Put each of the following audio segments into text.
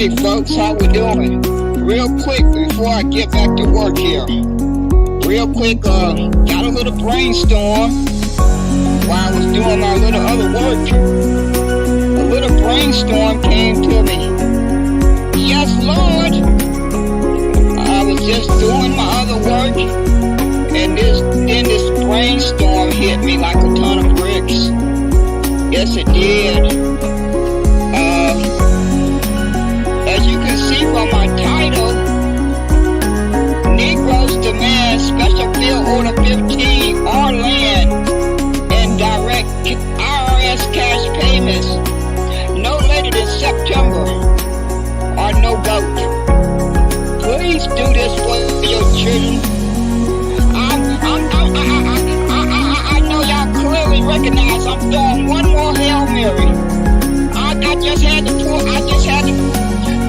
Hey folks, how we doing? Real quick before I get back to work here. Real quick, got a little brainstorm while I was doing my little other work. A little brainstorm came to me. Yes, Lord. I was just doing my other work, and then this brainstorm hit me like a ton of bricks. Yes, it did. As you can see from my title, Negroes demand special field order 15 or land and direct IRS cash payments no later than September or no vote. Please do this for your children. I know y'all clearly recognize I'm throwing one more Hail Mary. I just had to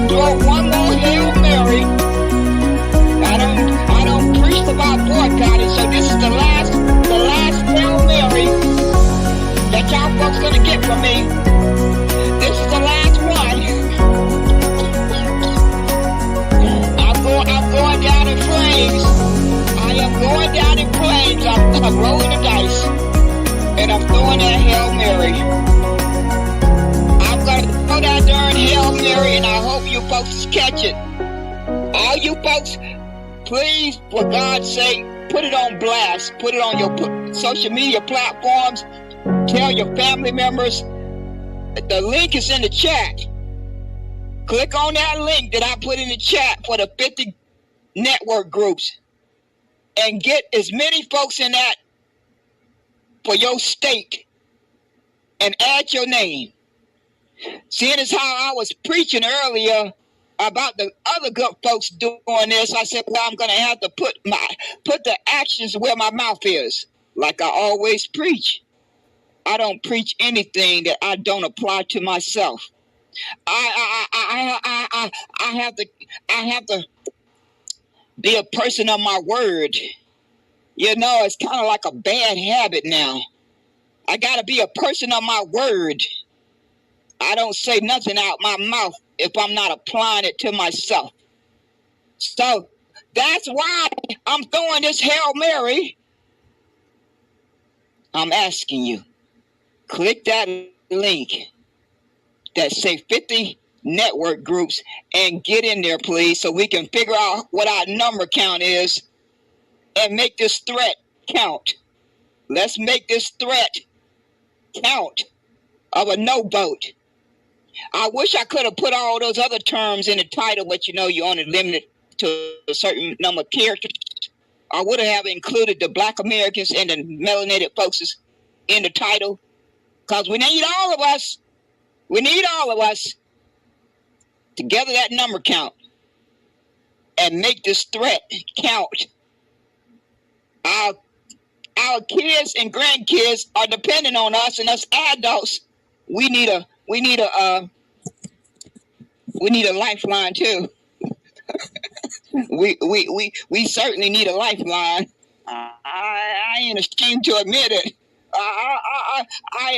throw one more Hail Mary. I don't preach about boycotting, so this is the last Hail Mary that y'all folks gonna get from me. This is the last one. I'm going down in flames. I am going down in flames. I'm rolling the dice, and I'm throwing that Hail Mary. I'm gonna throw that darn Hail Mary, and I hope you folks catch it. All you folks, please, for God's sake, put it on blast. Put it on your social media platforms. Tell your family members. The link is in the chat. Click on that link that I put in the chat for the 50 network groups, and get as many folks in that for your state, and add your name. Seeing as how I was preaching earlier about the other good folks doing this, I said, well, I'm going to have to put the actions where my mouth is, like I always preach. I don't preach anything that I don't apply to myself. I have to be a person of my word. You know, it's kind of like a bad habit now. I got to be a person of my word. I don't say nothing out my mouth if I'm not applying it to myself. So that's why I'm throwing this Hail Mary. I'm asking you, click that link that say 50 network groups and get in there, please, so we can figure out what our number count is and make this threat count. Let's make this threat count of a no vote. I wish I could have put all those other terms in the title, but you know you're only limited to a certain number of characters. I would have included the Black Americans and the melanated folks in the title, because we need all of us. We need all of us to gather that number count and make this threat count. Our kids and grandkids are depending on us, and us adults, we need a lifeline too. we certainly need a lifeline. I ain't ashamed to admit it. I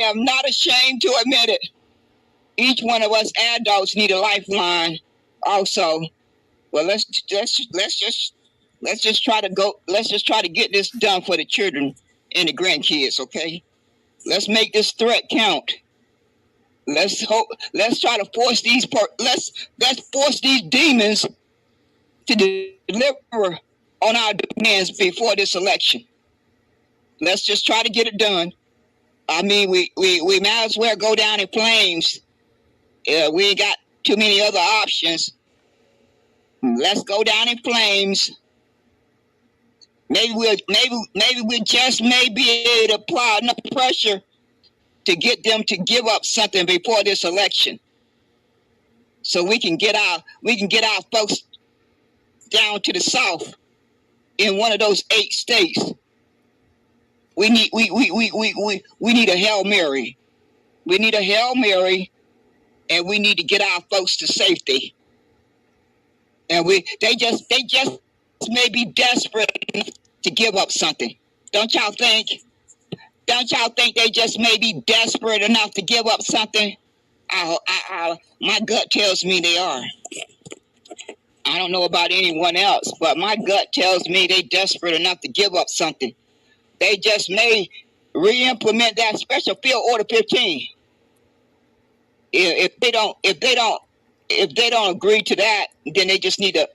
am not ashamed to admit it. Each one of us adults need a lifeline also. Well, let's just try to go. Let's just try to get this done for the children and the grandkids. Okay, let's make this threat count. Let's try to force these. Let's force these demons to deliver on our demands before this election. Let's just try to get it done. I mean, we might as well go down in flames. We ain't got too many other options. Let's go down in flames. Maybe we just may be able to apply enough pressure to get them to give up something before this election, so we can get our folks down to the South in one of those 8 states. We need a Hail Mary. We need a Hail Mary, and we need to get our folks to safety. And they just may be desperate enough to give up something. Don't y'all think? Don't y'all think they just may be desperate enough to give up something? My gut tells me they are. I don't know about anyone else, but my gut tells me they desperate enough to give up something. They just may re-implement that special field order 15. If they don't agree to that, then they just need to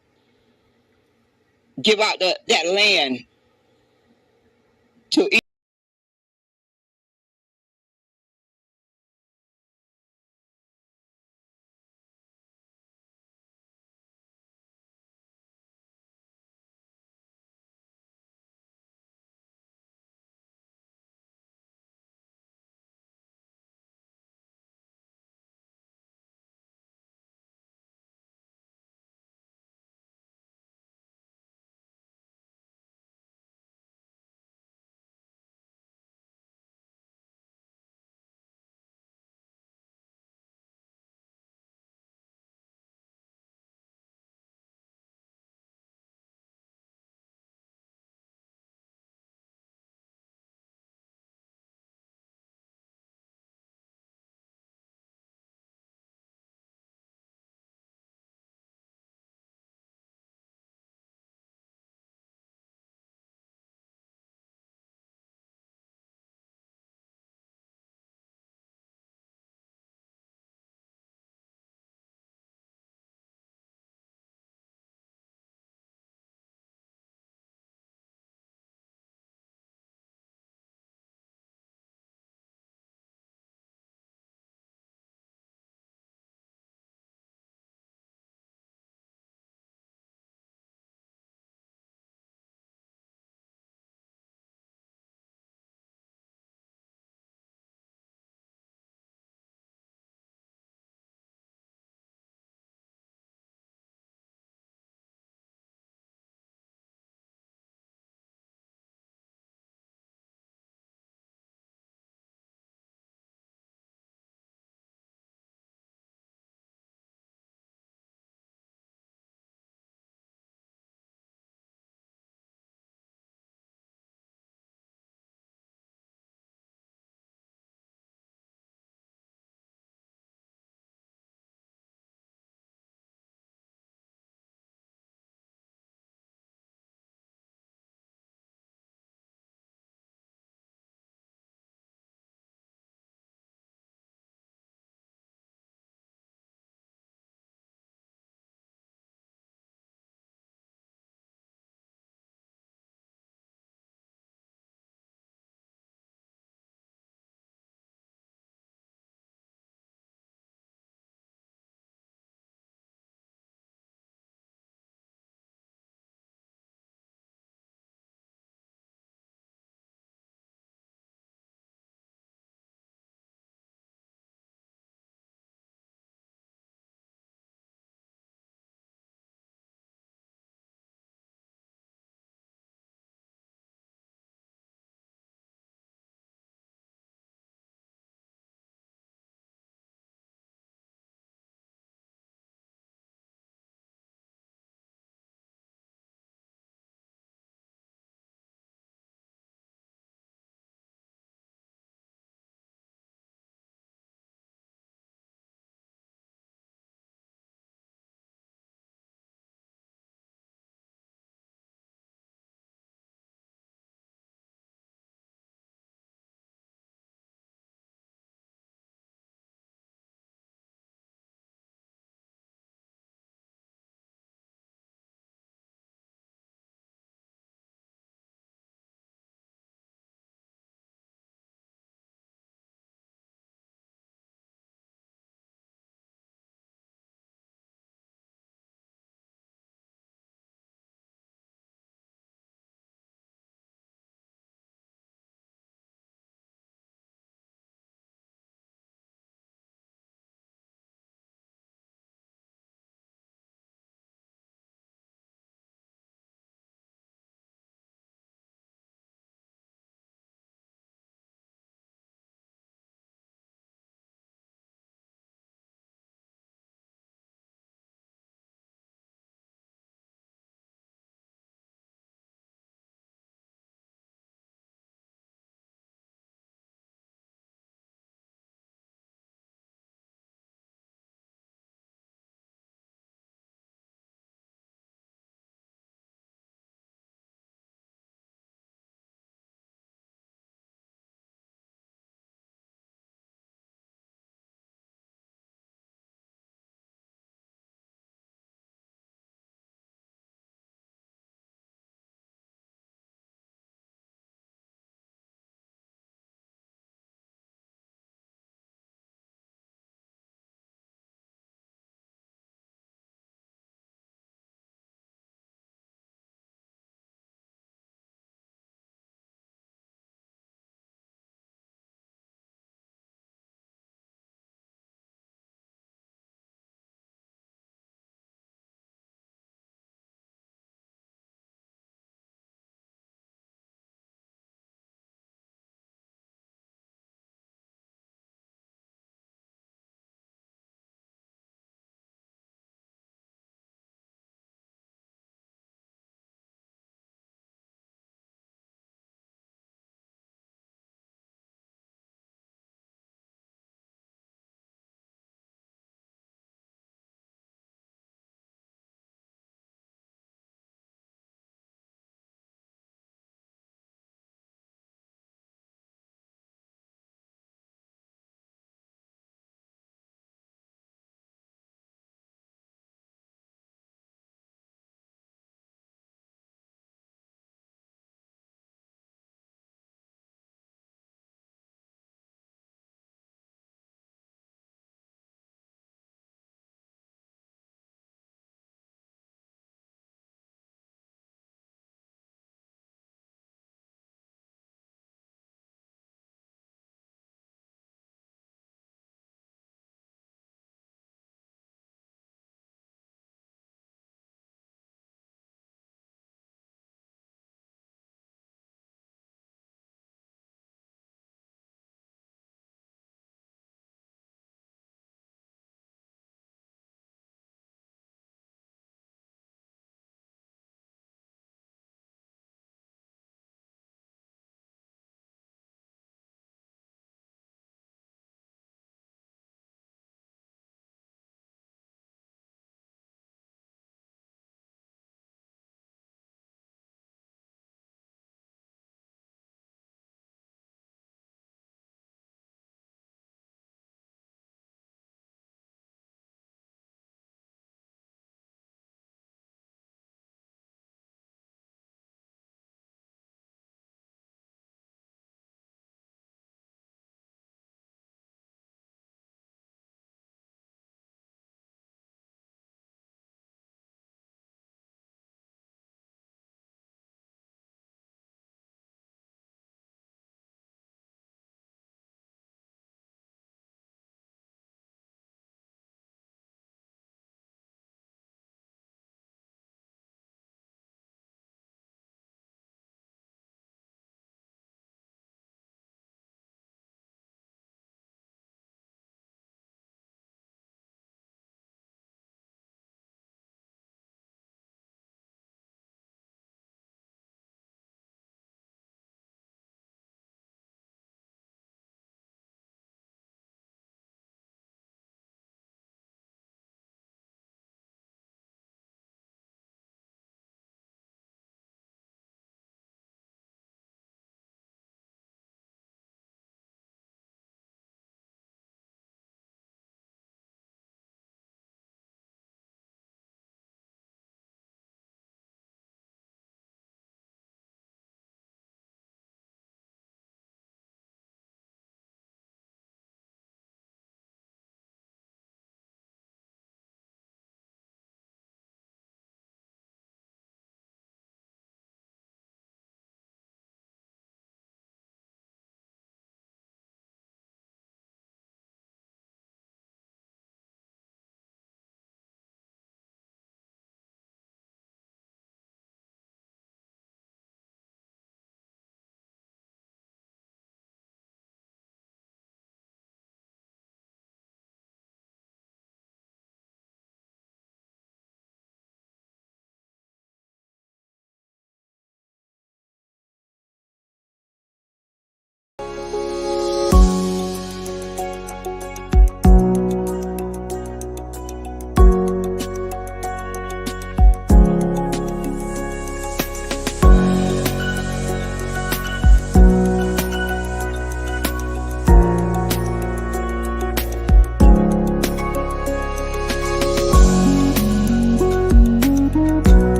give out that land to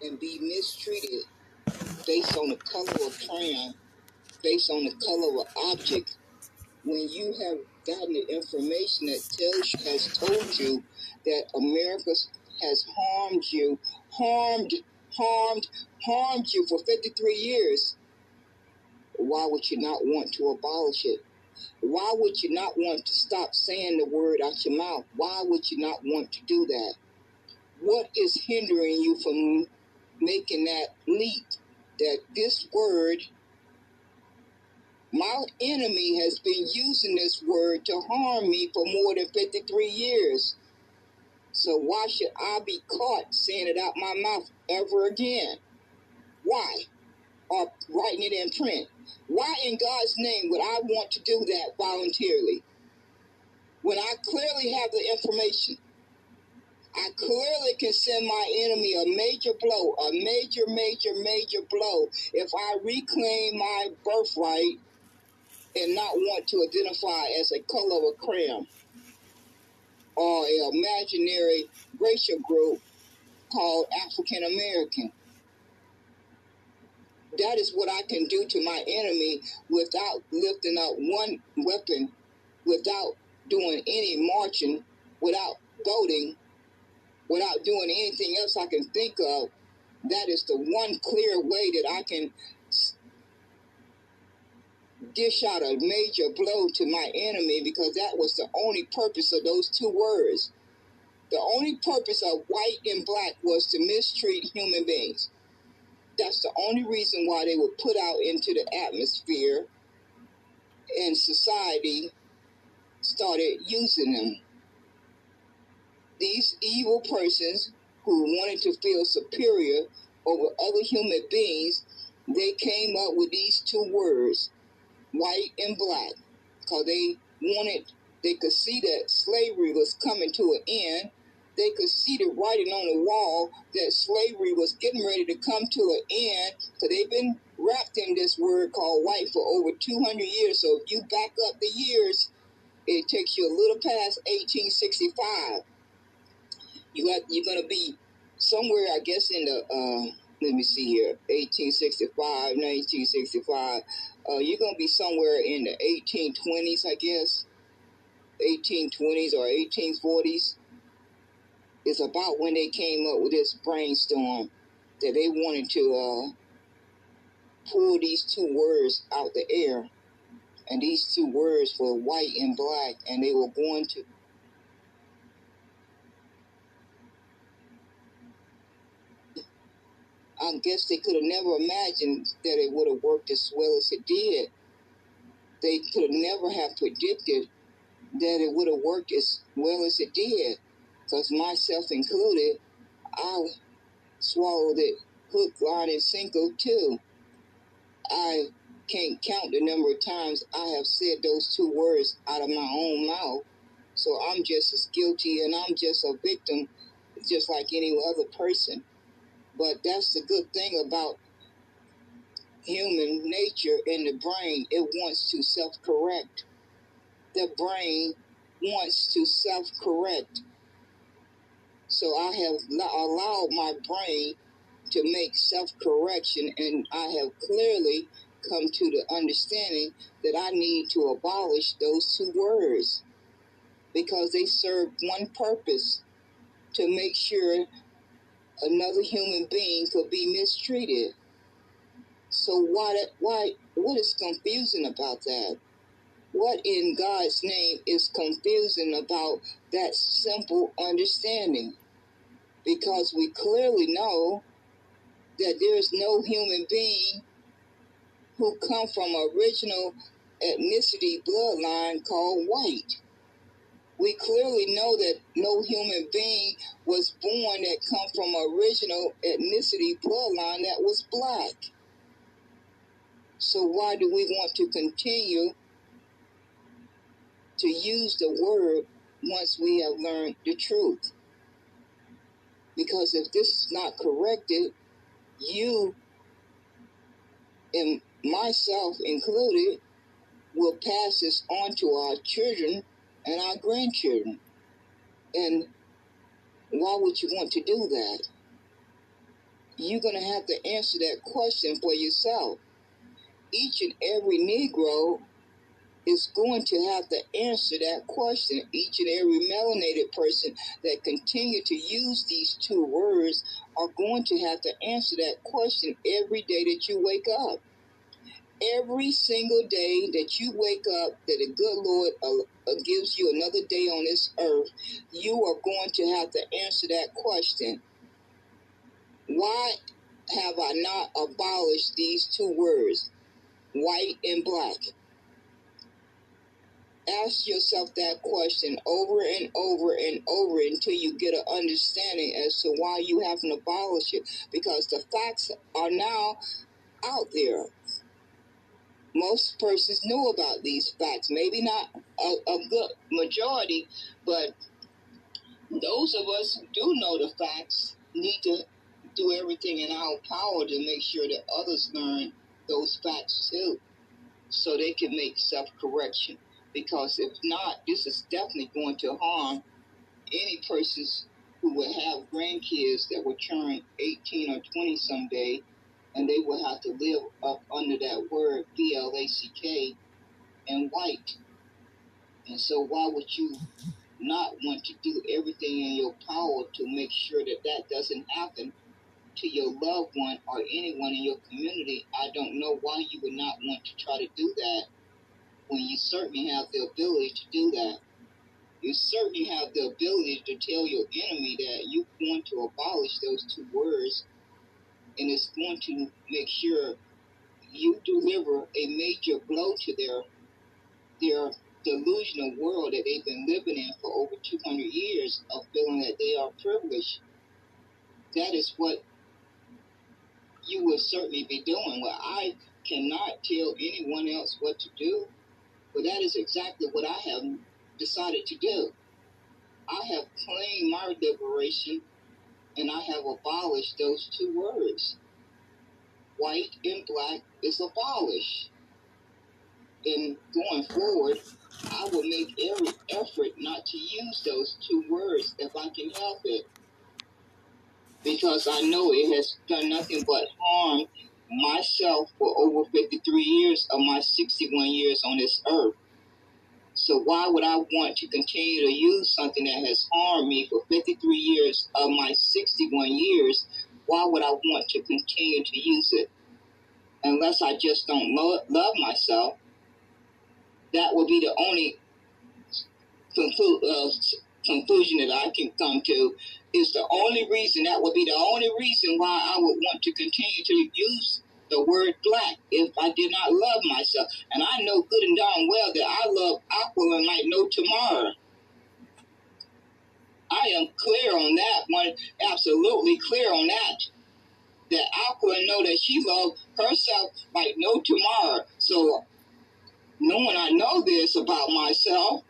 and be mistreated based on the color of crayon, based on the color of object, when you have gotten the information that has told you that America has harmed you for 53 years, why would you not want to abolish it? Why would you not want to stop saying the word out your mouth? Why would you not want to do that? What is hindering you from making that leap? That this word, my enemy has been using this word to harm me for more than 53 years. So why should I be caught saying it out my mouth ever again? Why? Or writing it in print? Why in God's name would I want to do that voluntarily? When I clearly have the information, I clearly can send my enemy a major blow, a major blow, if I reclaim my birthright and not want to identify as a color of crayon or an imaginary racial group called African American. That is what I can do to my enemy without lifting up one weapon, without doing any marching, without voting, without doing anything else I can think of. That is the one clear way that I can dish out a major blow to my enemy, because that was the only purpose of those two words. The only purpose of white and black was to mistreat human beings. That's the only reason why they were put out into the atmosphere, and society started using them. These evil persons who wanted to feel superior over other human beings, they came up with these two words, white and black, because they could see that slavery was coming to an end. They could see the writing on the wall that slavery was getting ready to come to an end, because they've been wrapped in this word called white for over 200 years. So if you back up the years, it takes you a little past 1865. You're going to be somewhere, I guess, in the, let me see here, 1865, 1965. You're going to be somewhere in the 1820s, I guess, 1820s or 1840s. It's about when they came up with this brainstorm that they wanted to pull these two words out the air. And these two words were white and black, and they were going to I guess they could have never imagined that it would have worked as well as it did. They could have never have predicted that it would have worked as well as it did. Because myself included, I swallowed it hook, line, and sinker too. I can't count the number of times I have said those two words out of my own mouth. So I'm just as guilty, and I'm just a victim, just like any other person. But that's the good thing about human nature in the brain. It wants to self-correct. The brain wants to self-correct. So I have allowed my brain to make self-correction, and I have clearly come to the understanding that I need to abolish those two words, because they serve one purpose: to make sure another human being could be mistreated. So what is confusing about that? What in God's name is confusing about that simple understanding? Because we clearly know that there is no human being who come from original ethnicity bloodline called white. We clearly know that no human being was born that come from original ethnicity bloodline that was black. So why do we want to continue to use the word once we have learned the truth? Because if this is not corrected, you and myself included will pass this on to our children and our grandchildren. And why would you want to do that? you're going to have to answer that question for yourself. Each and every Negro is going to have to answer that question. Each and every melanated person that continue to use these two words are going to have to answer that question every day that you wake up. Every single day that you wake up, that the good Lord gives you another day on this earth, you are going to have to answer that question. Why have I not abolished these two words, white and black? Ask yourself that question over and over and over until you get an understanding as to why you haven't abolished it, because the facts are now out there. Most persons know about these facts, maybe not a good majority, but those of us who do know the facts need to do everything in our power to make sure that others learn those facts too, so they can make self-correction. Because if not, this is definitely going to harm any persons who will have grandkids that will turn 18 or 20 someday, and they will have to live up under that word BLACK and white. And so why would you not want to do everything in your power to make sure that that doesn't happen to your loved one or anyone in your community? I don't know why you would not want to try to do that when you certainly have the ability to do that. You certainly have the ability to tell your enemy that you're going to abolish those two words, and it's going to make sure you deliver a major blow to their delusional world that they've been living in for over 200 years of feeling that they are privileged. That is what you will certainly be doing. Well, I cannot tell anyone else what to do, but that is exactly what I have decided to do. I have claimed my liberation, and I have abolished those two words. White and black is abolished. And going forward, I will make every effort not to use those two words if I can help it, because I know it has done nothing but harm myself for over 53 years of my 61 years on this earth. So why would I want to continue to use something that has harmed me for 53 years of my 61 years? Why would I want to continue to use it? Unless I just don't love myself. That would be the only conclusion that I can come to. Is the only reason, that would be the only reason why I would want to continue to use the word black if I did not love myself. And I know good and darn well that I love Aqua like no tomorrow. I am clear on that one, absolutely clear on that. That Aqua know that she loves herself like no tomorrow. So knowing I know this about myself,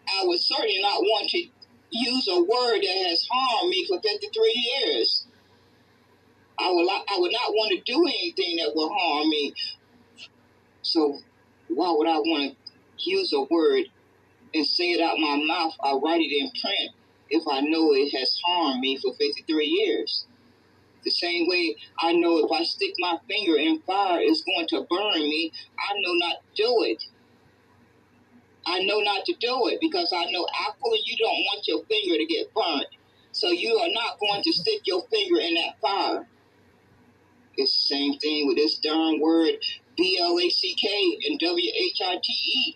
I would certainly not want to use a word that has harmed me for 53 years. I would not want to do anything that will harm me. So why would I want to use a word and say it out my mouth or write it in print if I know it has harmed me for 53 years? The same way I know if I stick my finger in fire, it's going to burn me. I know not to do it. I know not to do it because I know actually you don't want your finger to get burnt. So you are not going to stick your finger in that fire. It's the same thing with this darn word BLACK and WHITE.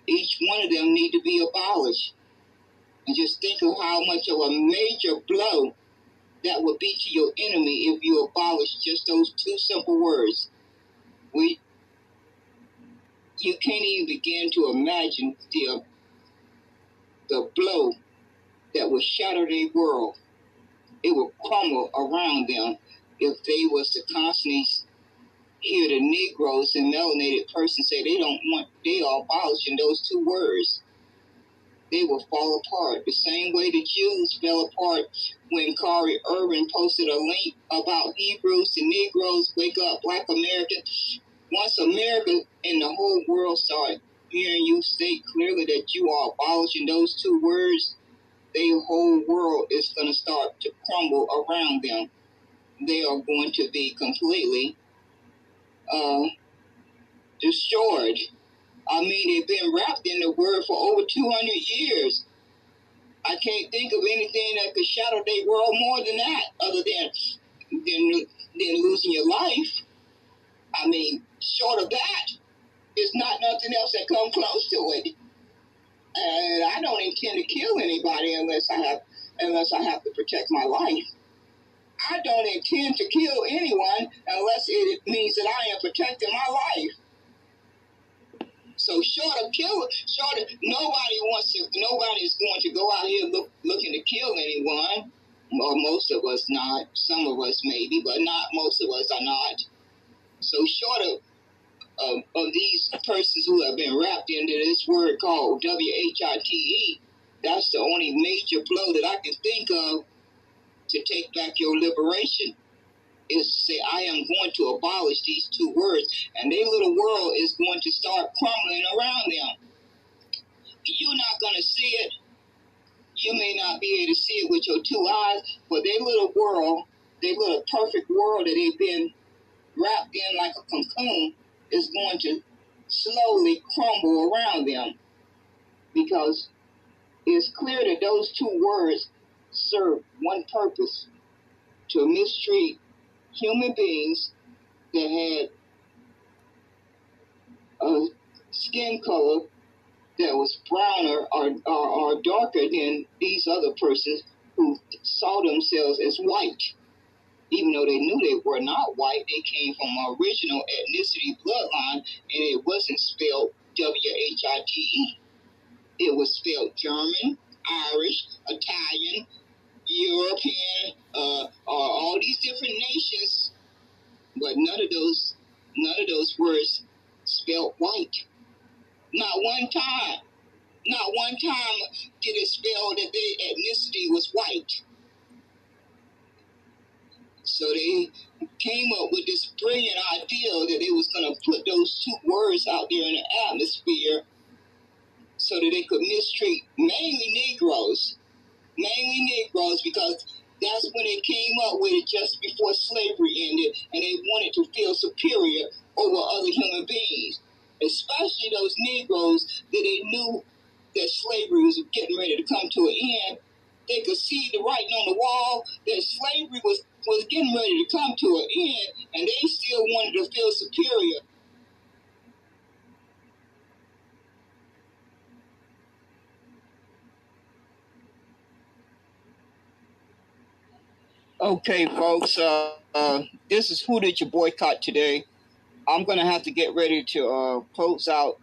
Each one of them need to be abolished. And just think of how much of a major blow that would be to your enemy if you abolish just those two simple words. You can't even begin to imagine the blow that would shatter their world. It would crumble around them if they was to constantly hear the Negroes and melanated persons say they are abolishing those two words. They will fall apart. The same way the Jews fell apart when Kari Irvin posted a link about Hebrews and Negroes, Wake Up, Blk American. Once America and the whole world start hearing you state clearly that you are abolishing those two words, their whole world is going to start to crumble around them. they are going to be completely destroyed. I mean, they've been wrapped in the word for over 200 years. I can't think of anything that could shadow their world more than that, other than losing your life. I mean, short of that, there's not nothing else that comes close to it. And I don't intend to kill anybody unless I have to protect my life. I don't intend to kill anyone unless it means that I am protecting my life. So nobody's going to go out here looking to kill anyone. Or most of us not. Some of us maybe, but not most of us are not. So short of these persons who have been wrapped into this word called WHITE, that's the only major blow that I can think of to take back your liberation, is to say, I am going to abolish these two words, and their little world is going to start crumbling around them. You're not going to see it. You may not be able to see it with your two eyes, but their little world, their little perfect world that they've been wrapped in like a cocoon, is going to slowly crumble around them, because it's clear that those two words serve one purpose: to mistreat human beings that had a skin color that was browner or darker than these other persons who saw themselves as white. Even though they knew they were not white, they came from original ethnicity bloodline, and it wasn't spelled WHITE. It was spelled German, Irish, Italian, European, all these different nations, but none of those words spelled white. Not one time. Not one time did it spell that their ethnicity was white. So they came up with this brilliant idea that they was going to put those two words out there in the atmosphere so that they could mistreat mainly Negroes, because that's when they came up with it just before slavery ended, and they wanted to feel superior over other human beings, especially those Negroes that they knew that slavery was getting ready to come to an end. They could see the writing on the wall that slavery was getting ready to come to an end, and they still wanted to feel superior. Okay, folks, this is Who Did You Boycott today? I'm going to have to get ready to close out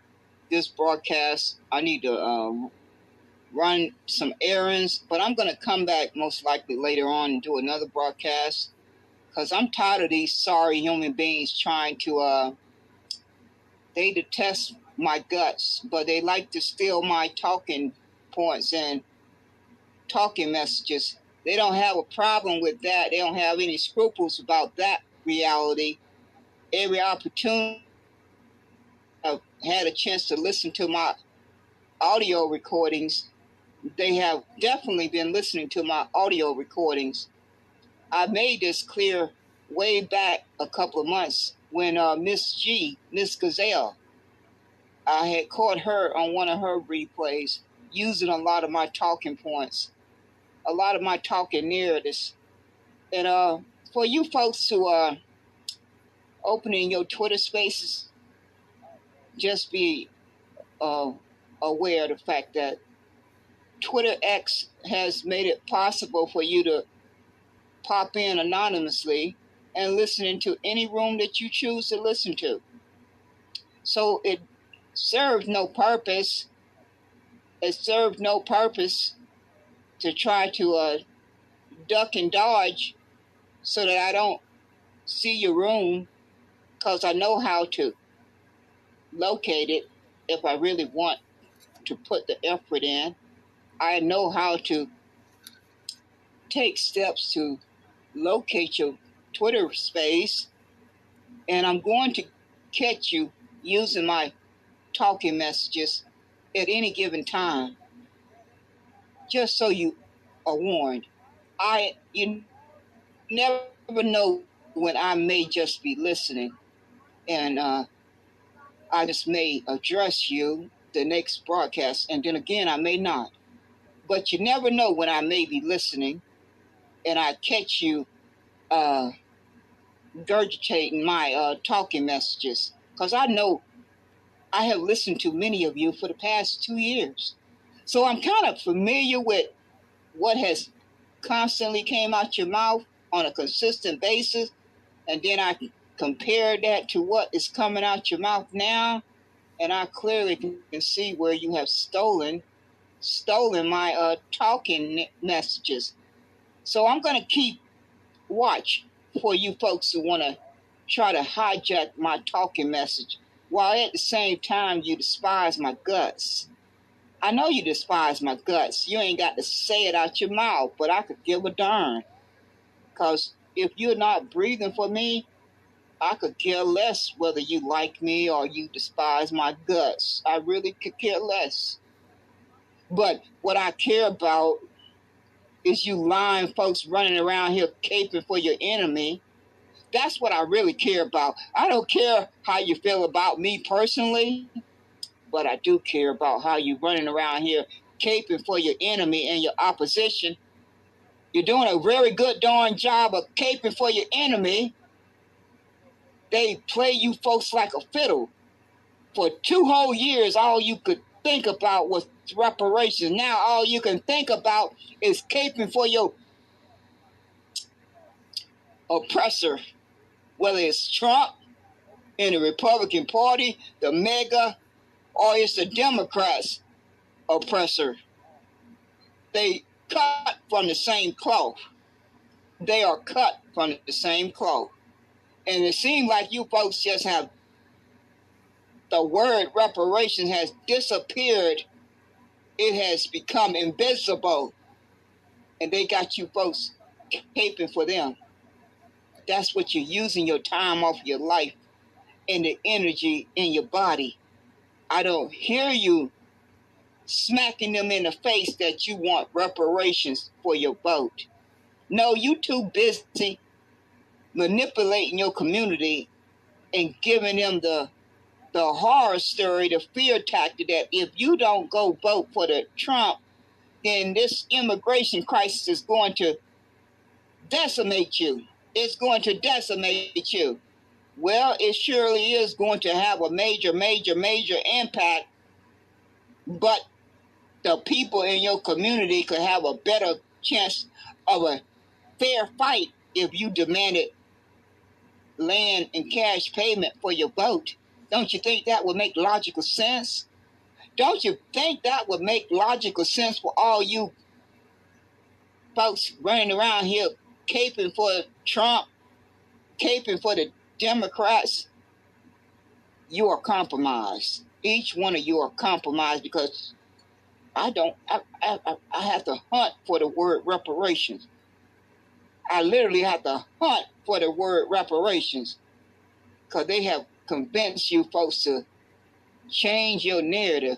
this broadcast. I need to run some errands, but I'm going to come back most likely later on and do another broadcast, because I'm tired of these sorry human beings trying to, they detest my guts, but they like to steal my talking points and talking messages. They don't have a problem with that. They don't have any scruples about that reality. Every opportunity I've had a chance to listen to my audio recordings, they have definitely been listening to my audio recordings. I made this clear way back a couple of months when Miss Gazelle, I had caught her on one of her replays using a lot of my talking points, a lot of my talking narratives. And for you folks who are opening your Twitter spaces, just be aware of the fact that Twitter X has made it possible for you to pop in anonymously and listen into any room that you choose to listen to. So it serves no purpose. It serves no purpose to try to duck and dodge so that I don't see your room, because I know how to locate it if I really want to put the effort in. I know how to take steps to locate your Twitter space, and I'm going to catch you using my talking messages at any given time, just so you are warned. You never never know when I may just be listening, and I just may address you the next broadcast, and then again I may not. But you never know when I may be listening, and I catch you regurgitating my talking messages, because I know I have listened to many of you for the past 2 years. So I'm kind of familiar with what has constantly came out your mouth on a consistent basis. And then I compare that to what is coming out your mouth now. And I clearly can see where you have stolen my talking messages. So I'm going to keep watch for you folks who want to try to hijack my talking message, while at the same time you despise my guts. I know you despise my guts. You ain't got to say it out your mouth, but I could give a darn. Because if you're not breathing for me, I could care less whether you like me or you despise my guts. I really could care less. But what I care about is you lying folks running around here caping for your enemy. That's what I really care about. I don't care how you feel about me personally, but I do care about how you running around here caping for your enemy and your opposition. You're doing a very good darn job of caping for your enemy. They play you folks like a fiddle. For 2 whole years, all you could think about was reparations. Now all you can think about is caping for your oppressor, whether it's Trump in the Republican Party, the MAGA, or it's the Democrats oppressor. They cut from the same cloth. They are cut from the same cloth. And it seems like you folks just have, the word reparations has disappeared. It has become invisible. And they got you folks caping for them. That's what you're using your time off your life and the energy in your body. I don't hear you smacking them in the face that you want reparations for your vote. No, you too busy manipulating your community and giving them the horror story, the fear tactic that if you don't go vote for the Trump, then this immigration crisis is going to decimate you. It's going to decimate you. Well, it surely is going to have a major impact, but the people in your community could have a better chance of a fair fight if you demanded land and cash payment for your vote. Don't you think that would make logical sense? Don't you think that would make logical sense for all you folks running around here caping for Trump, caping for the Democrats? You are compromised. Each one of you are compromised because I have to hunt for the word reparations. I literally have to hunt for the word reparations because they have convinced you folks to change your narrative,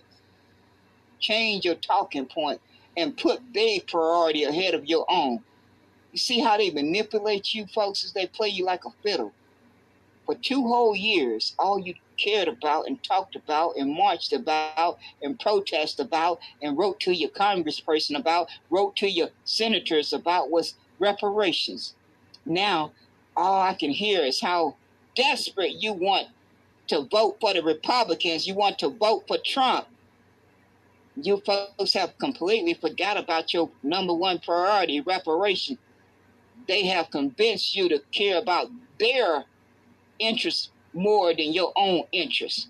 change your talking point, and put their priority ahead of your own. You see how they manipulate you folks as they play you like a fiddle? For 2 whole years, all you cared about and talked about and marched about and protested about and wrote to your congressperson about, wrote to your senators about was reparations. Now, all I can hear is how desperate you want to vote for the Republicans. You want to vote for Trump. You folks have completely forgot about your number one priority, reparation. They have convinced you to care about their interests more than your own interests.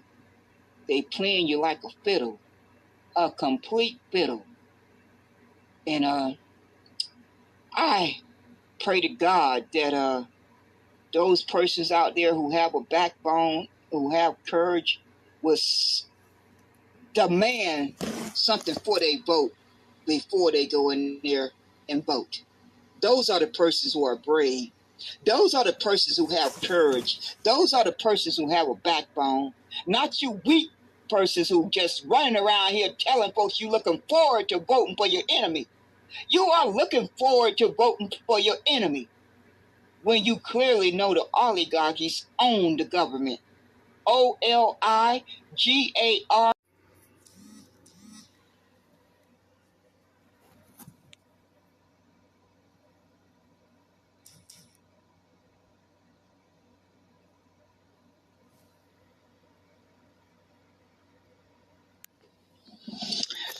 They playing you like a fiddle, a complete fiddle. And I pray to God that those persons out there who have a backbone, who have courage, will demand something for their vote before they go in there and vote. Those are the persons who are brave. Those are the persons who have courage. Those are the persons who have a backbone. Not you weak persons who just running around here telling folks you looking forward to voting for your enemy. You are looking forward to voting for your enemy. when you clearly know the oligarchies own the government. OLIGAR.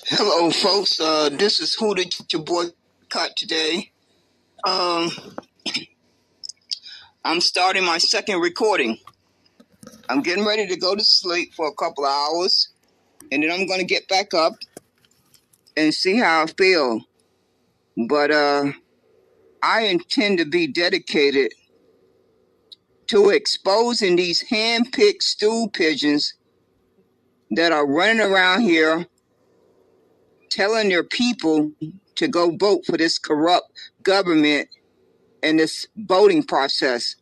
Hello, folks. This is Who Did Your Boycott today. I'm starting my second recording. I'm getting ready to go to sleep for a couple of hours, and then I'm going to get back up and see how I feel. But I intend to be dedicated to exposing these hand-picked stool pigeons that are running around here telling their people to go vote for this corrupt government and this voting process,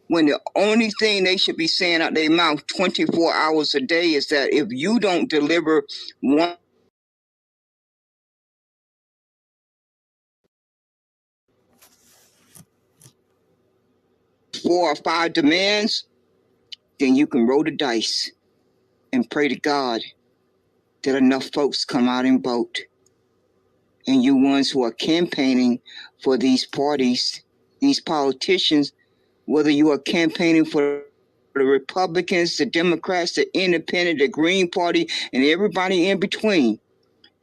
when the only thing they should be saying out their mouth 24 hours a day is that if you don't deliver 4 or 5 demands, then you can roll the dice and pray to God that enough folks come out and vote. And you ones who are campaigning for these parties, these politicians, whether you are campaigning for the Republicans, the Democrats, the Independent, the Green Party, and everybody in between,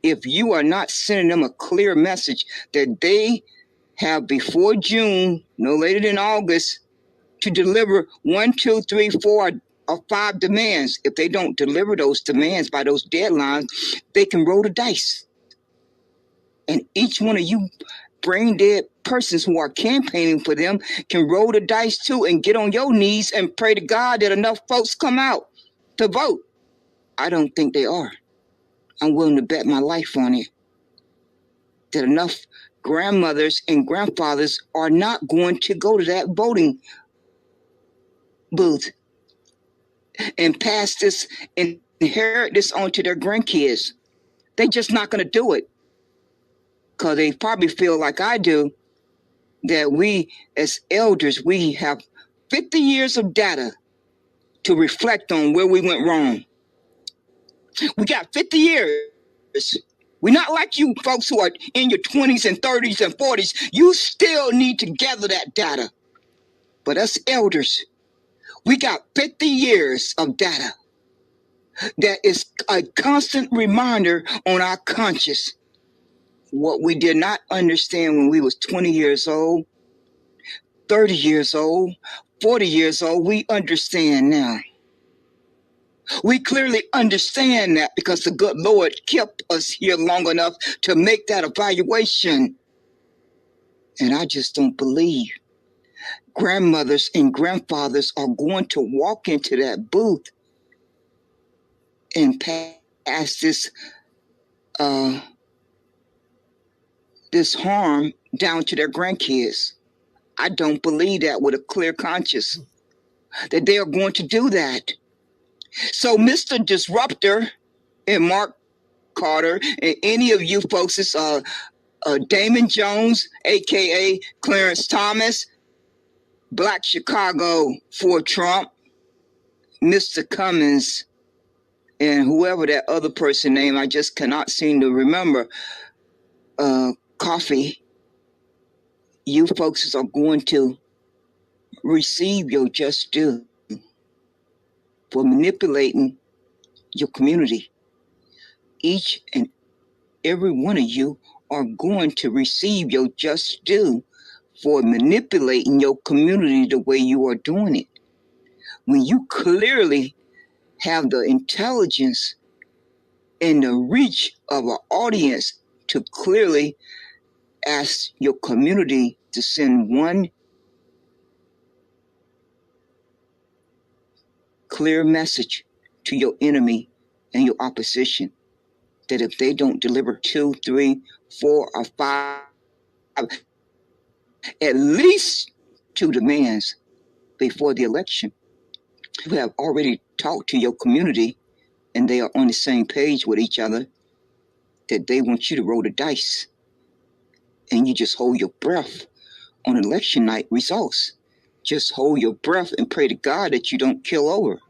if you are not sending them a clear message that they have before June, no later than August, to deliver 1, 2, 3, 4, or 5 demands. If they don't deliver those demands by those deadlines, they can roll the dice. And each one of you brain dead persons who are campaigning for them can roll the dice too and get on your knees and pray to God that enough folks come out to vote. I don't think they are. I'm willing to bet my life on it that enough grandmothers and grandfathers are not going to go to that voting booth and pass this and inherit this onto their grandkids. They're just not going to do it because they probably feel like I do, that we as elders, we have 50 years of data to reflect on where we went wrong. We got 50 years. We're not like you folks who are in your 20s and 30s and 40s. You still need to gather that data. But us elders, we got 50 years of data that is a constant reminder on our conscience. What we did not understand when we was 20 years old, 30 years old, 40 years old, we understand now. We clearly understand that because the good Lord kept us here long enough to make that evaluation. And I just don't believe grandmothers and grandfathers are going to walk into that booth and pass this harm down to their grandkids. I don't believe that with a clear conscience, that they are going to do that. So Mr. Disruptor and Mark Carter and any of you folks, it's Damon Jones, a.k.a. Clarence Thomas, Black Chicago for Trump, Mr. Cummins, and whoever that other person name, I just cannot seem to remember, Coffee. You folks are going to receive your just due for manipulating your community. Each and every one of you are going to receive your just due for manipulating your community the way you are doing it. When you clearly have the intelligence and the reach of an audience to clearly ask your community to send one clear message to your enemy and your opposition, that if they don't deliver 2, 3, 4, or 5, at least 2 demands before the election, you have already talked to your community and they are on the same page with each other, that they want you to roll the dice and you just hold your breath on election night results. Just hold your breath and pray to God that you don't kill over.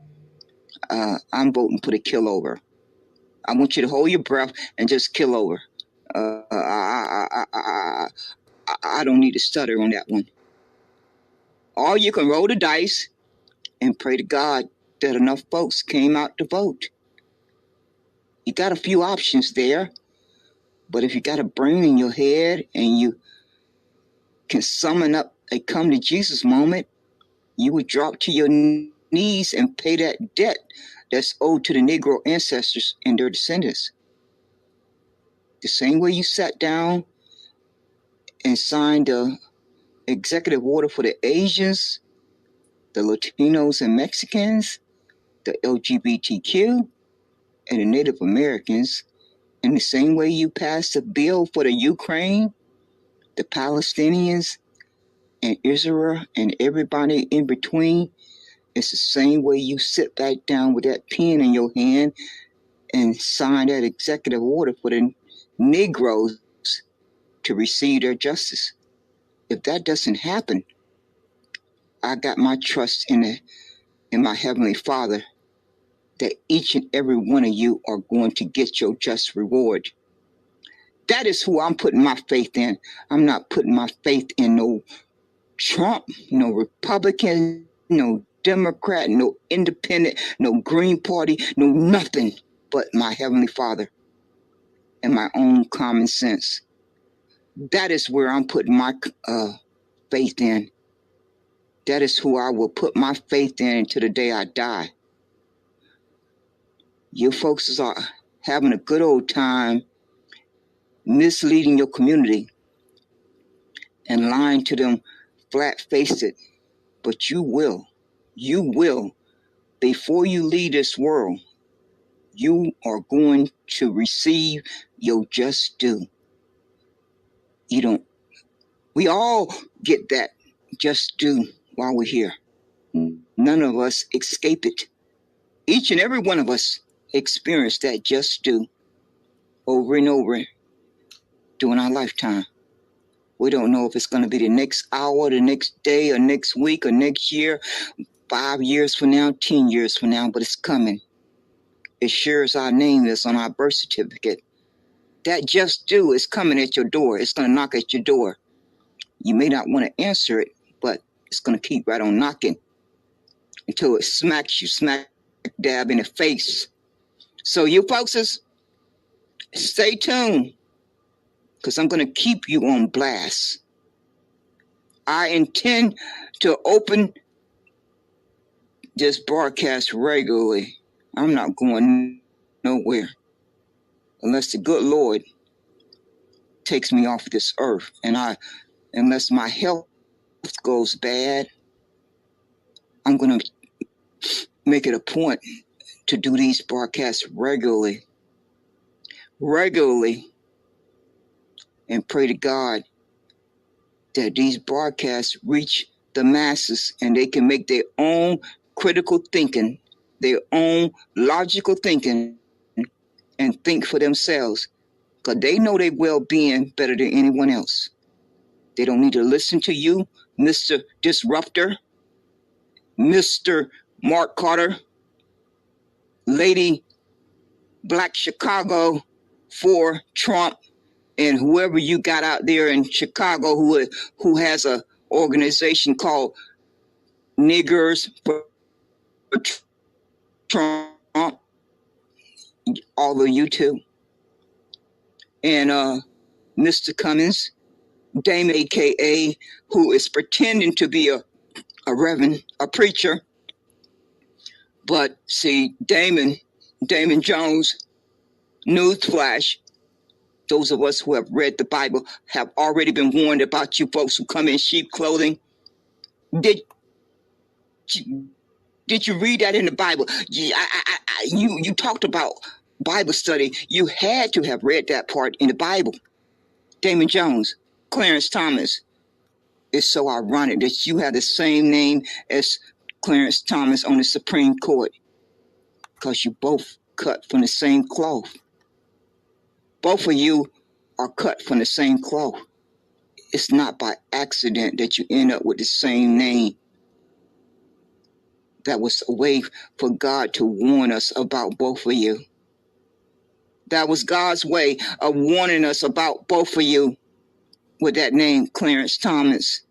I'm voting for the kill over. I want you to hold your breath and just kill over. I don't need to stutter on that one. Or you can roll the dice and pray to God that enough folks came out to vote. You got a few options there, but if you got a brain in your head and you can summon up a come to Jesus moment, you would drop to your knees and pay that debt that's owed to the Negro ancestors and their descendants. The same way you sat down and signed the executive order for the Asians, the Latinos and Mexicans, the LGBTQ, and the Native Americans, in the same way you passed a bill for the Ukraine, the Palestinians, and Israel, and everybody in between, it's the same way you sit back down with that pen in your hand and sign that executive order for the Negroes to receive their justice. If that doesn't happen, I got my trust in my Heavenly Father that each and every one of you are going to get your just reward. That is who I'm putting my faith in. I'm not putting my faith in no Trump, no Republican, no Democrat, no Independent, no Green Party, no nothing but my Heavenly Father and my own common sense. That is where I'm putting my faith in. That is who I will put my faith in until the day I die. You folks are having a good old time misleading your community and lying to them flat-faced, but you will, before you leave this world, you are going to receive your just due. We all get that just due while we're here. None of us escape it. Each and every one of us experience that just due over and over during our lifetime. We don't know if it's going to be the next hour, the next day, or next week, or next year, 5 years from now, 10 years from now, but it's coming. As sure as our name is on our birth certificate, that just due is coming at your door. It's going to knock at your door. You may not want to answer it, but it's going to keep right on knocking until it smacks you smack dab in the face. So you folks, stay tuned, because I'm going to keep you on blast. I intend to open this broadcast regularly. I'm not going nowhere unless the good Lord takes me off this earth, and unless my health goes bad, I'm going to make it a point to do these broadcasts regularly, and pray to God that these broadcasts reach the masses and they can make their own critical thinking, their own logical thinking, and think for themselves, because they know their well-being better than anyone else. They don't need to listen to you, Mr. Disruptor, Mr. Mark Carter, Lady Black Chicago for Trump, and whoever you got out there in Chicago who has a organization called Niggers for Trump, all of you too. And Mr. Cummins, Damon, a.k.a., who is pretending to be a reverend, a preacher. But see, Damon Jones, newsflash, those of us who have read the Bible have already been warned about you folks who come in sheep clothing. Did you read that in the Bible? You talked about Bible study. You had to have read that part in the Bible. Damon Jones, Clarence Thomas. It's so ironic that you have the same name as Clarence Thomas on the Supreme Court, because you both cut from the same cloth. Both of you are cut from the same cloth. It's not by accident that you end up with the same name. That was a way for God to warn us about both of you. That was God's way of warning us about both of you with that name, Clarence Thomas.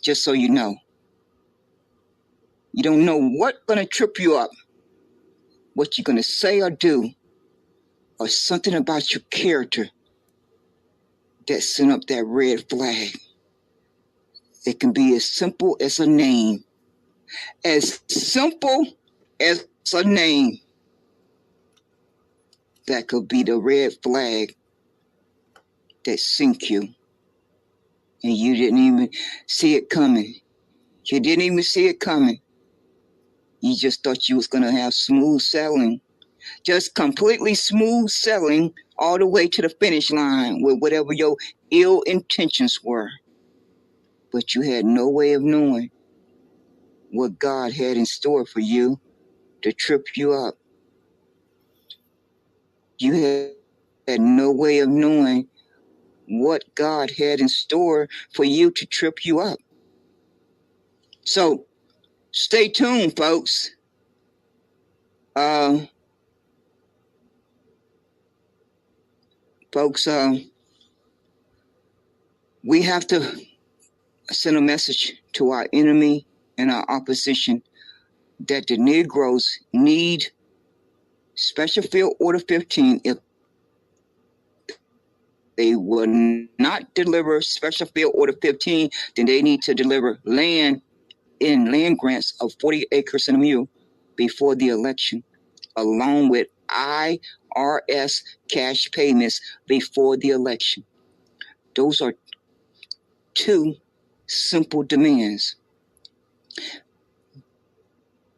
Just so you know. You don't know what's going to trip you up, what you're going to say or do, or something about your character that sent up that red flag. It can be as simple as a name. As simple as a name. That could be the red flag that sink you. And you didn't even see it coming. You didn't even see it coming. You just thought you was going to have smooth sailing. Just completely smooth sailing all the way to the finish line with whatever your ill intentions were. But you had no way of knowing what God had in store for you to trip you up. You had no way of knowing what God had in store for you to trip you up. So stay tuned, folks. We have to send a message to our enemy and our opposition that the Negroes need Special Field Order 15. If they will not deliver Special Field Order 15, then they need to deliver land in land grants of 40 acres and a mule before the election, along with IRS cash payments before the election. Those are two simple demands.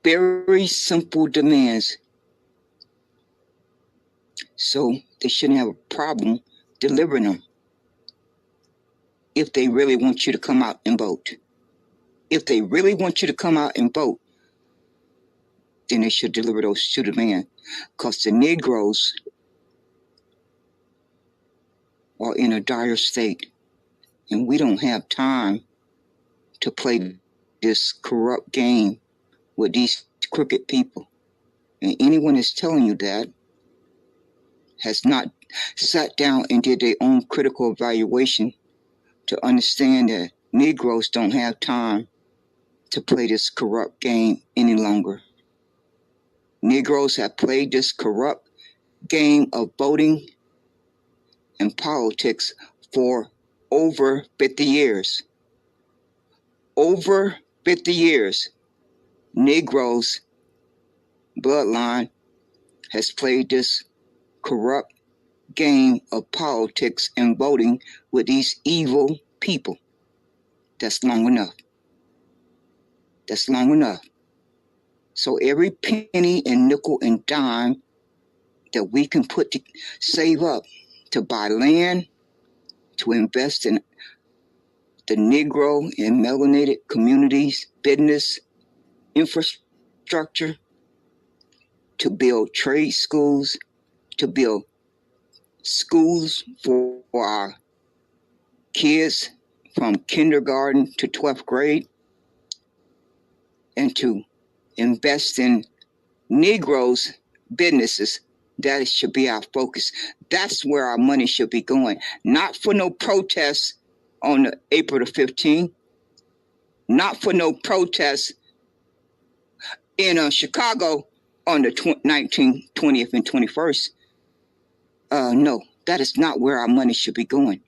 Very simple demands. So they shouldn't have a problem delivering them if they really want you to come out and vote. If they really want you to come out and vote, then they should deliver those two demands. Because the Negroes are in a dire state. And we don't have time to play this corrupt game with these crooked people. And anyone that's telling you that has not sat down and did their own critical evaluation to understand that Negroes don't have time to play this corrupt game any longer. Negroes have played this corrupt game of voting and politics for over 50 years. Over 50 years, Negroes' bloodline has played this corrupt game of politics and voting with these evil people. That's long enough. That's long enough. So every penny and nickel and dime that we can put to save up to buy land, to invest in the Negro and melanated communities, business, infrastructure, to build trade schools, to build schools for our kids from kindergarten to 12th grade, and to invest in Negroes' businesses. That should be our focus. That's where our money should be going. Not for no protests on April the 15th. Not for no protests in Chicago on the 19th, 20th, and 21st. No, that is not where our money should be going.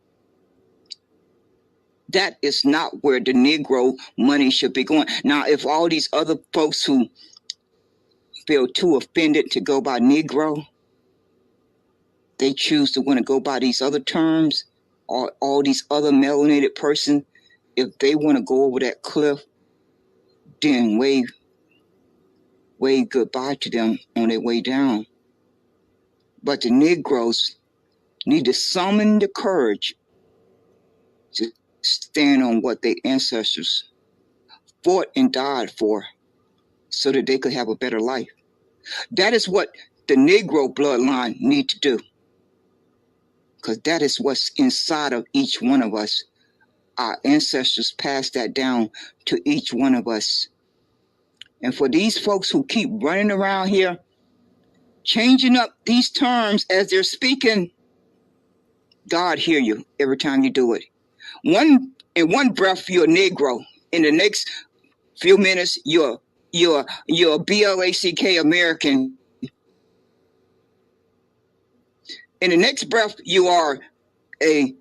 That is not where the Negro money should be going. Now, if all these other folks who feel too offended to go by Negro, they choose to want to go by these other terms, or all these other melanated persons, if they want to go over that cliff, then wave goodbye to them on their way down. But the Negroes need to summon the courage to stand on what their ancestors fought and died for so that they could have a better life. That is what the Negro bloodline need to do. Because that is what's inside of each one of us. Our ancestors passed that down to each one of us. And for these folks who keep running around here, changing up these terms as they're speaking, God hear you every time you do it. In one breath, you're a Negro. In the next few minutes, you're Blk American. In the next breath, you are a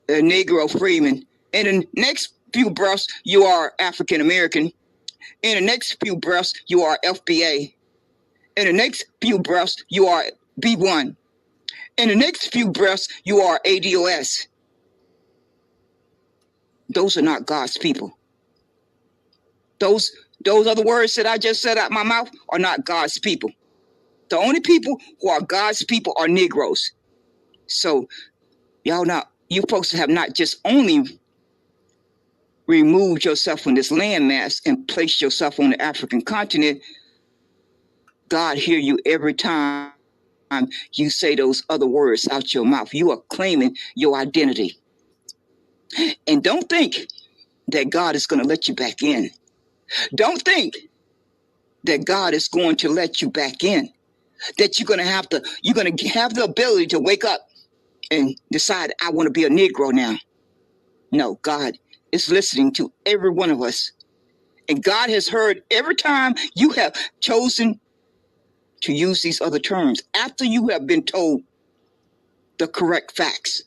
Negro freeman. In the next few breaths, you are African American. In the next few breaths, you are FBA. In the next few breaths, you are B1. In the next few breaths, you are ADOS. Those are not God's people. Those other words that I just said out my mouth are not God's people. The only people who are God's people are Negroes. So you folks have not just only removed yourself from this landmass and placed yourself on the African continent. God hear you every time you say those other words out your mouth. You are claiming your identity. And don't think that God is going to let you back in. Don't think that God is going to let you back in. That you're going to have the ability to wake up and decide, I want to be a Negro now. No, God is listening to every one of us. And God has heard every time you have chosen to use these other terms after you have been told the correct facts.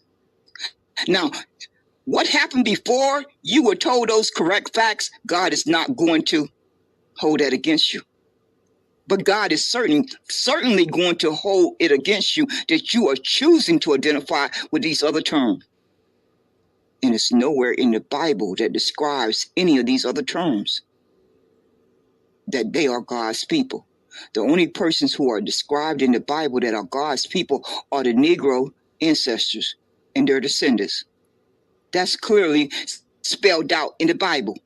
Now, what happened before you were told those correct facts, God is not going to hold that against you. But God is certainly going to hold it against you that you are choosing to identify with these other terms. And it's nowhere in the Bible that describes any of these other terms that they are God's people. The only persons who are described in the Bible that are God's people are the Negro ancestors and their descendants. That's clearly spelled out in the Bible.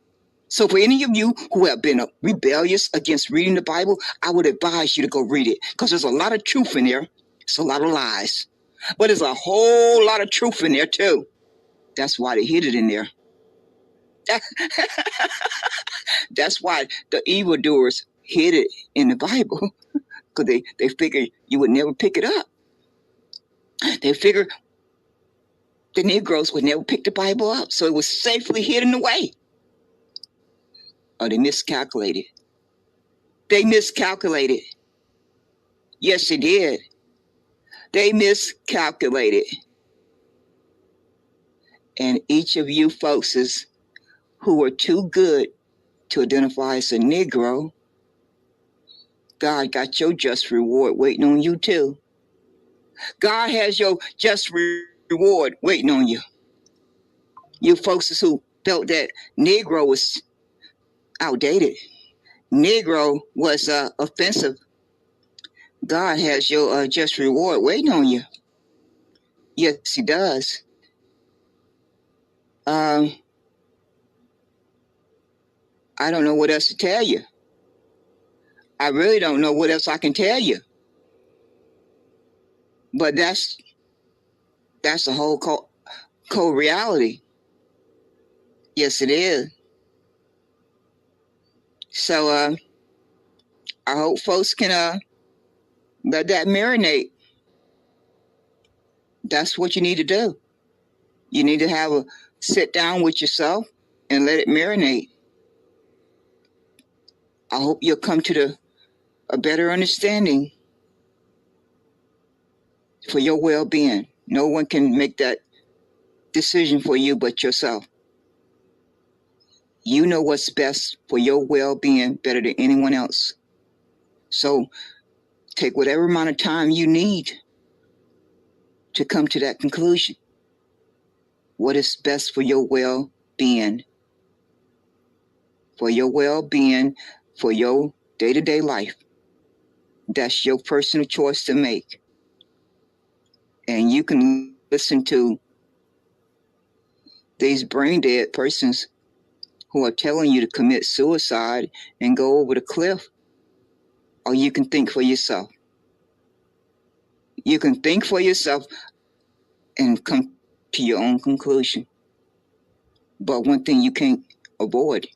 So for any of you who have been rebellious against reading the Bible, I would advise you to go read it, because there's a lot of truth in there. It's a lot of lies. But there's a whole lot of truth in there too. That's why they hid it in there. That's why the evildoers hid it in the Bible, because they figured you would never pick it up. They figured the Negroes would never pick the Bible up, so it was safely hidden away. Oh, they miscalculated. They miscalculated. Yes, they did. They miscalculated. And each of you folks who are too good to identify as a Negro, God got your just reward waiting on you too. God has your just reward waiting on you. You folks who felt that Negro was outdated, Negro was offensive, God has your just reward waiting on you. Yes, he does. I don't know what else to tell you. I really don't know what else I can tell you. But that's the whole cold reality. Yes, it is. So I hope folks can let that marinate. That's what you need to do. You need to have a sit down with yourself and let it marinate. I hope you'll come to a better understanding for your well-being. No one can make that decision for you but yourself. You know what's best for your well-being better than anyone else. So take whatever amount of time you need to come to that conclusion. What is best for your well-being? For your well-being, for your day-to-day life. That's your personal choice to make. And you can listen to these brain-dead persons who are telling you to commit suicide and go over the cliff. Or you can think for yourself. You can think for yourself and come to your own conclusion. But one thing you can't avoid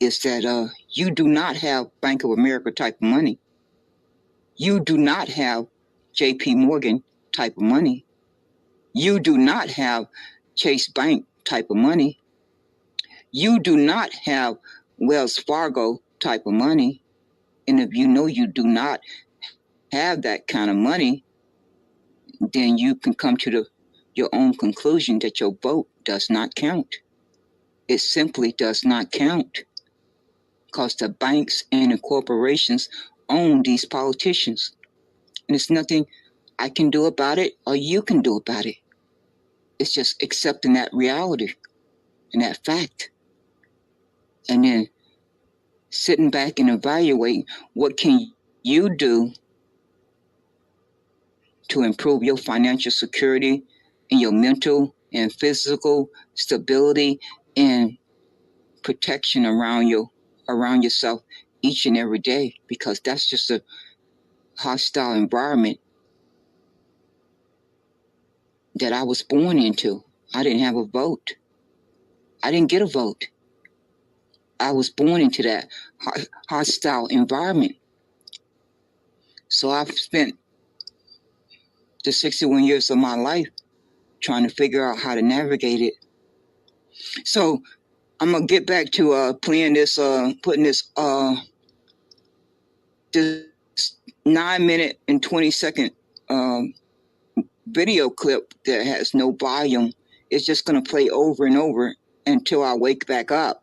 is that you do not have Bank of America type of money. You do not have JP Morgan type of money. You do not have Chase Bank type of money. You do not have Wells Fargo type of money. And if you know you do not have that kind of money, then you can come to your own conclusion that your vote does not count. It simply does not count because the banks and the corporations own these politicians. And there's nothing I can do about it or you can do about it. It's just accepting that reality and that fact. And then sitting back and evaluating what can you do to improve your financial security and your mental and physical stability and protection around yourself each and every day, because that's just a hostile environment that I was born into. I didn't have a vote. I didn't get a vote. I was born into that hostile environment. So I've spent the 61 years of my life trying to figure out how to navigate it. So I'm gonna get back to playing this, putting this 9-minute and 20-second video clip that has no volume. It's just gonna play over and over until I wake back up.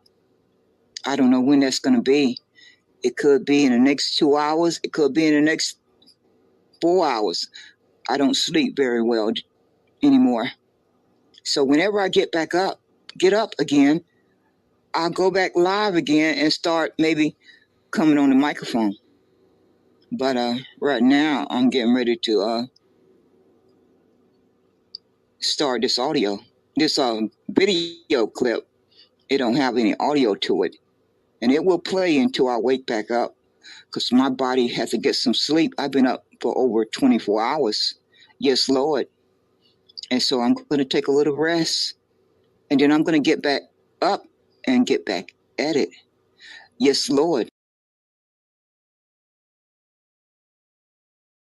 I don't know when that's gonna be. It could be in the next 2 hours. It could be in the next 4 hours. I don't sleep very well anymore. So whenever I get up again, I'll go back live again and start maybe coming on the microphone. But right now I'm getting ready to start this video clip. It don't have any audio to it, and it will play until I wake back up, because my body has to get some sleep. I've been up for over 24 hours. Yes, Lord. And so I'm going to take a little rest, and then I'm going to get back up and get back at it. Yes, Lord.